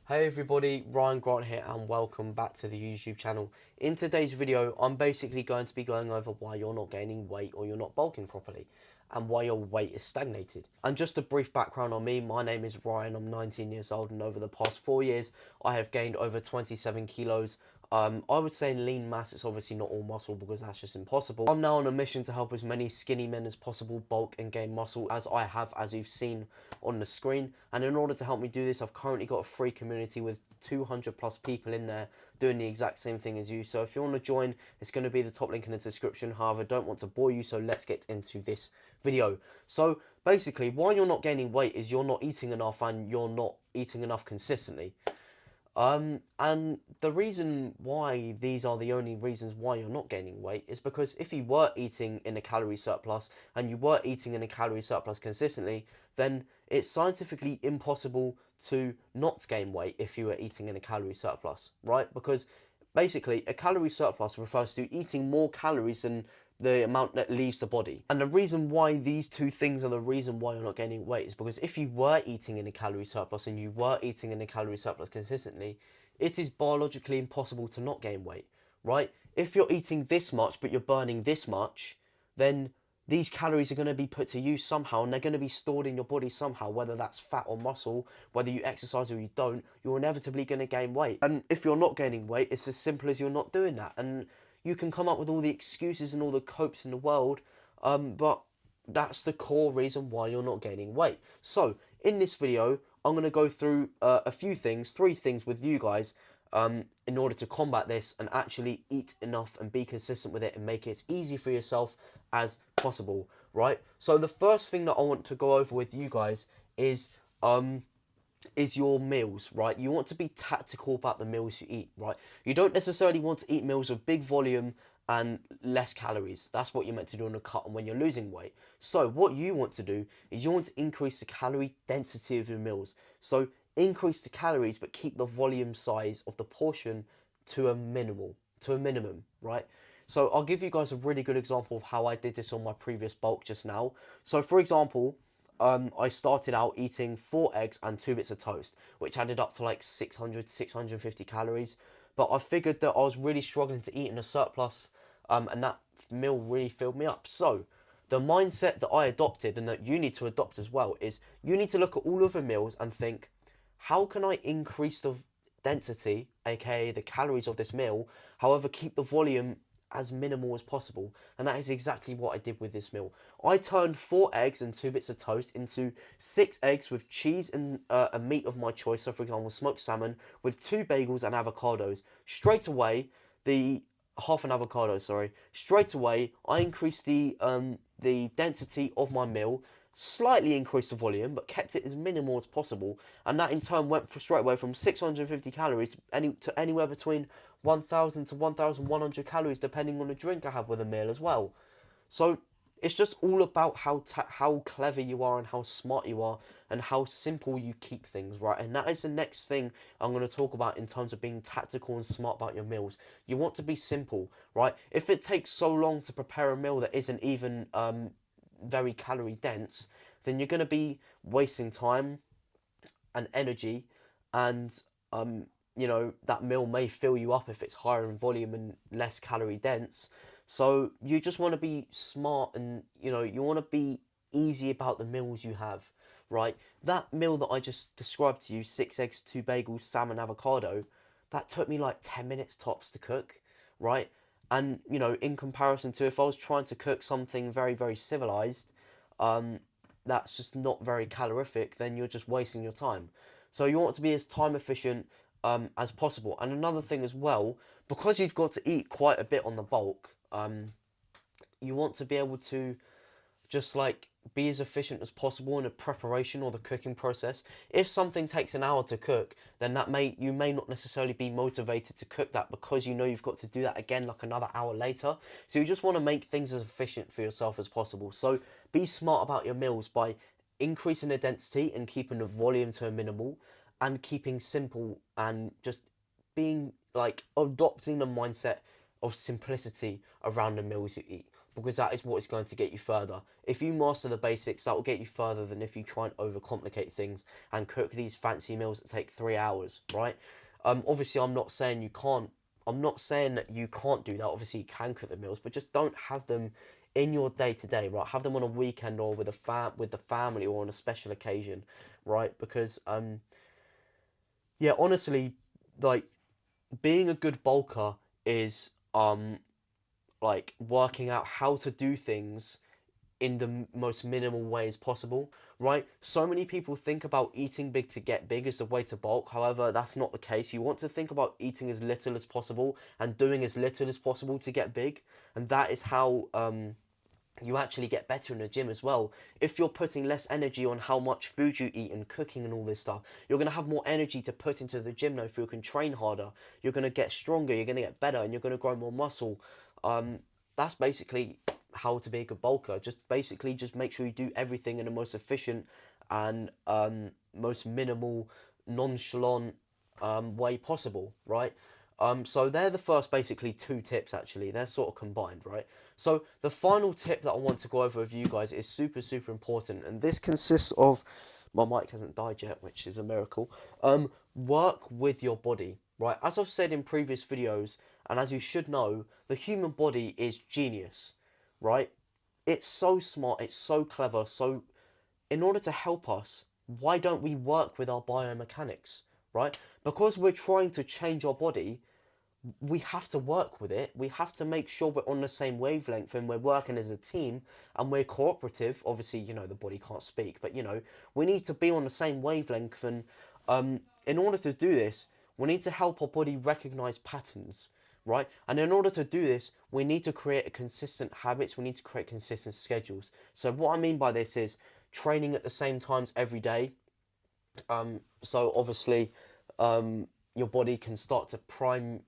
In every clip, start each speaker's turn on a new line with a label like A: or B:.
A: Hey everybody, Ryan Grant here and welcome back to the YouTube channel. In today's video, I'm basically going to be going over why you're not gaining weight or you're not bulking properly and why your weight is stagnated. And just a brief background on me, my name is Ryan, I'm 19 years old and over the past 4 years, I have gained over 27 kilos. I would say in lean mass, it's obviously not all muscle because that's just impossible. I'm now on a mission to help as many skinny men as possible bulk and gain muscle as I have, as you've seen on the screen. And in order to help me do this, I've currently got a free community with 200 plus people in there doing the exact same thing as you. So if you want to join, it's going to be the top link in the description. However, I don't want to bore you, so let's get into this video. So basically, why you're not gaining weight is you're not eating enough and you're not eating enough consistently. And the reason why these are the only reasons why you're not gaining weight is because if you were eating in a calorie surplus and you were eating in a calorie surplus consistently, then it's scientifically impossible to not gain weight if you were eating in a calorie surplus, right? Because basically a calorie surplus refers to eating more calories than the amount that leaves the body. And the reason why these two things are the reason why you're not gaining weight is because if you were eating in a calorie surplus and you were eating in a calorie surplus consistently, it is biologically impossible to not gain weight, right? If you're eating this much but you're burning this much, then these calories are going to be put to use somehow and they're going to be stored in your body somehow, whether that's fat or muscle, whether you exercise or you don't, you're inevitably going to gain weight. And if you're not gaining weight, it's as simple as you're not doing that. And you can come up with all the excuses and all the copes in the world, but that's the core reason why you're not gaining weight. So in this video, I'm going to go through a few things, 3 things with you guys in order to combat this and actually eat enough and be consistent with it and make it as easy for yourself as possible, right? So the first thing that I want to go over with you guys is your meals, right? You want to be tactical about the meals you eat, right? You don't necessarily want to eat meals of big volume and less calories. That's what you're meant to do on a cut and when you're losing weight. So what you want to do is you want to increase the calorie density of your meals. So increase the calories but keep the volume size of the portion to a minimum, right? So I'll give you guys a really good example of how I did this on my previous bulk just now. So for example, I started out eating 4 eggs and 2 bits of toast, which added up to like 650 calories. But I figured that I was really struggling to eat in a surplus, and that meal really filled me up. So the mindset that I adopted and that you need to adopt as well is you need to look at all of the meals and think, how can I increase the density, aka the calories of this meal, however keep the volume as minimal as possible. And that is exactly what I did with this meal. I turned 4 eggs and 2 bits of toast into 6 eggs with cheese and a meat of my choice. So for example, smoked salmon with 2 bagels and avocados. Straight away, the half an avocado, sorry. Straight away, I increased the density of my meal, slightly increased the volume, but kept it as minimal as possible. And that in turn went for straight away from 650 calories to anywhere between 1,000 to 1,100 calories, depending on the drink I have with a meal as well. So it's just all about how clever you are and how smart you are and how simple you keep things, right? And that is the next thing I'm going to talk about in terms of being tactical and smart about your meals. You want to be simple, right? If it takes so long to prepare a meal that isn't even very calorie dense, then you're going to be wasting time and energy, and that meal may fill you up if it's higher in volume and less calorie dense. So you just want to be smart and you want to be easy about the meals you have, right? That meal that I just described to you, 6 eggs, 2 bagels, salmon, avocado, that took me like 10 minutes tops to cook, right? And in comparison to if I was trying to cook something very, very civilized, that's just not very calorific, then you're just wasting your time. So you want to be as time efficient as possible. And another thing as well, because you've got to eat quite a bit on the bulk, you want to be able to just like be as efficient as possible in the preparation or the cooking process. If something takes an hour to cook, then you may not necessarily be motivated to cook that because you've got to do that again like another hour later. So you just want to make things as efficient for yourself as possible. So be smart about your meals by increasing the density and keeping the volume to a minimal and keeping simple and just being like adopting the mindset of simplicity around the meals you eat. because that is what is going to get you further. If you master the basics, that will get you further than if you try and overcomplicate things and cook these fancy meals that take 3 hours, right? Obviously, I'm not saying you can't. I'm not saying that you can't do that. Obviously, you can cook the meals, but just don't have them in your day to day, right? Have them on a weekend or with with the family or on a special occasion, right? Because yeah, honestly, like being a good bulker is like working out how to do things in the most minimal ways possible, right? So many people think about eating big to get big as the way to bulk. However, that's not the case. You want to think about eating as little as possible and doing as little as possible to get big, and that is how you actually get better in the gym as well. If you're putting less energy on how much food you eat and cooking and all this stuff, you're going to have more energy to put into the gym now. If you can train harder, you're going to get stronger, you're going to get better, and you're going to grow more muscle. That's basically how to be a good bulker. Just basically just make sure you do everything in the most efficient and most minimal, nonchalant way possible, right? So they're the first basically two tips actually. They're sort of combined, right? So the final tip that I want to go over with you guys is super, super important. And this consists of, my mic hasn't died yet, which is a miracle. Work with your body, right? As I've said in previous videos, and as you should know, the human body is genius, right? It's so smart, it's so clever. So in order to help us, why don't we work with our biomechanics, right? Because we're trying to change our body, we have to work with it. We have to make sure we're on the same wavelength and we're working as a team and we're cooperative. Obviously, you know, the body can't speak, but you know, we need to be on the same wavelength. And in order to do this, we need to help our body recognize patterns, right? And in order to do this, we need to create consistent habits. We need to create consistent schedules. So what I mean by this is training at the same times every day. So obviously, your body can start to prime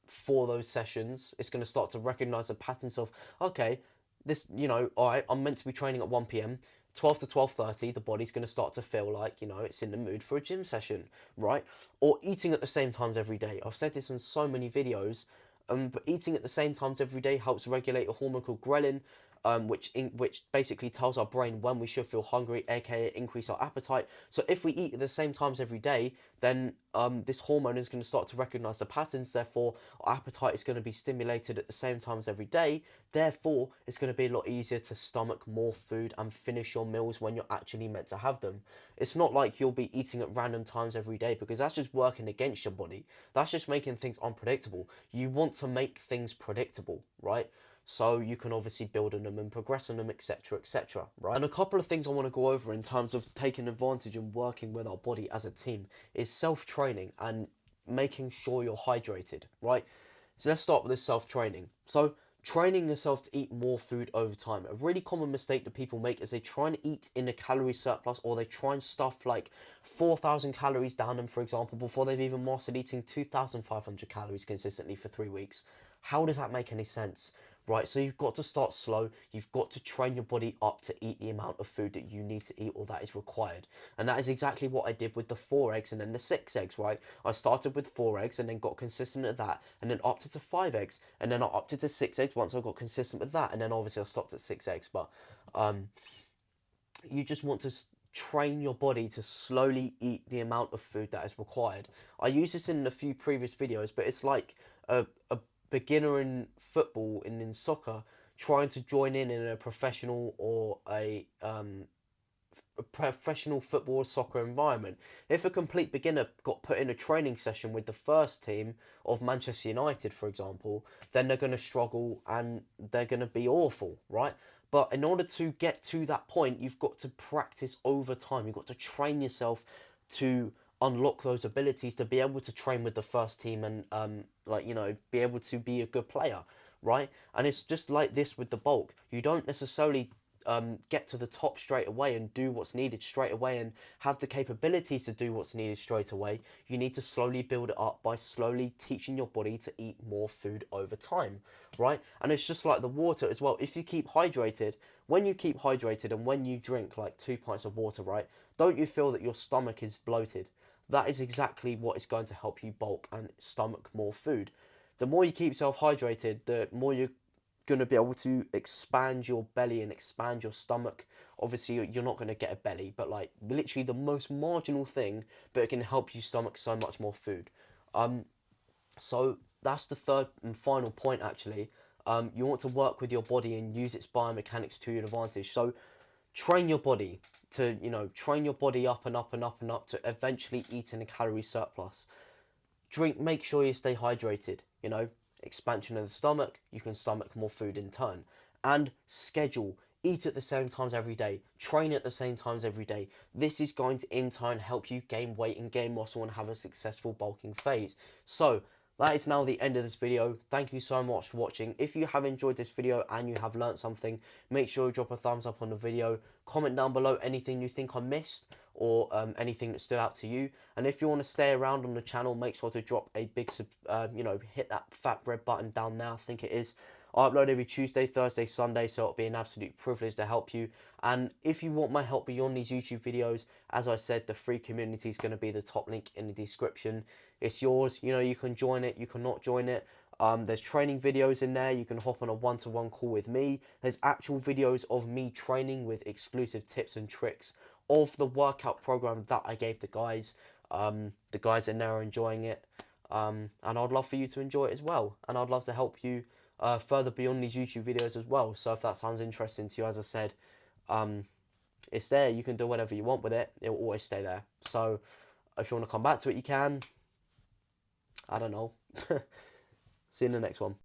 A: for those sessions. It's going to start to recognize the patterns of, okay, this, you know, all right, I'm meant to be training at 1 p.m. 12 to 12:30, the body's going to start to feel like, you know, it's in the mood for a gym session, right? Or eating at the same times every day. I've said this in so many videos, but eating at the same times every day helps regulate a hormone called ghrelin, which basically tells our brain when we should feel hungry, aka increase our appetite. So if we eat at the same times every day, then this hormone is going to start to recognize the patterns. Therefore, our appetite is going to be stimulated at the same times every day. Therefore, it's going to be a lot easier to stomach more food and finish your meals when you're actually meant to have them. It's not like you'll be eating at random times every day, because that's just working against your body. That's just making things unpredictable. You want to make things predictable, right? So you can obviously build on them and progress on them, etc., etc., right? And a couple of things I want to go over in terms of taking advantage and working with our body as a team is self-training and making sure you're hydrated, right? So let's start with this self-training. So training yourself to eat more food over time. A really common mistake that people make is they try and eat in a calorie surplus, or they try and stuff like 4,000 calories down them, for example, before they've even mastered eating 2,500 calories consistently for 3 weeks. How does that make any sense? Right, so you've got to start slow. You've got to train your body up to eat the amount of food that you need to eat or that is required. And that is exactly what I did with the 4 eggs and then the 6 eggs, right? I started with 4 eggs and then got consistent at that, and then upped it to 5 eggs, and then I upped it to 6 eggs once I got consistent with that, and then obviously I stopped at 6 eggs. But you just want to train your body to slowly eat the amount of food that is required. I used this in a few previous videos, but it's like a beginner in football and in soccer trying to join in a professional or a professional football or soccer environment. If a complete beginner got put in a training session with the first team of Manchester United, for example, then they're going to struggle and they're going to be awful, right? But in order to get to that point, you've got to practice over time. You've got to train yourself to unlock those abilities to be able to train with the first team and like, you know, be able to be a good player, right? And it's just like this with the bulk. You don't necessarily get to the top straight away and do what's needed straight away and have the capabilities to do what's needed straight away. You need to slowly build it up by slowly teaching your body to eat more food over time, right? And it's just like the water as well. If you keep hydrated, when you keep hydrated and when you drink like 2 pints of water, right, don't you feel that your stomach is bloated? That is exactly what is going to help you bulk and stomach more food. The more you keep yourself hydrated, the more your going to be able to expand your belly and expand your stomach. Obviously, you're not going to get a belly, but like literally the most marginal thing, but it can help you stomach so much more food. So that's the third and final point actually. You want to work with your body and use its biomechanics to your advantage. So train your body to, train your body up and up and up and up to eventually eat in a calorie surplus. Make sure you stay hydrated, expansion of the stomach, you can stomach more food in turn. And schedule, eat at the same times every day, train at the same times every day. This is going to in turn help you gain weight and gain muscle and have a successful bulking phase. So that is now the end of this video. Thank you so much for watching. If you have enjoyed this video and you have learned something, make sure you drop a thumbs up on the video. Comment down below anything you think I missed or anything that stood out to you. And if you want to stay around on the channel, make sure to drop a big, hit that fat red button down there, I think it is. I upload every Tuesday, Thursday, Sunday, so it'll be an absolute privilege to help you. And if you want my help beyond these YouTube videos, as I said, the free community is going to be the top link in the description. It's yours. You can join it, you can not join it. There's training videos in there. You can hop on a one-to-one call with me. There's actual videos of me training with exclusive tips and tricks of the workout program that I gave the guys. The guys in there are enjoying it. And I'd love for you to enjoy it as well. And I'd love to help you further beyond these YouTube videos as well. So if that sounds interesting to you, as I said, it's there. You can do whatever you want with it. It will always stay there. So if you want to come back to it, you can. I don't know. See you in the next one.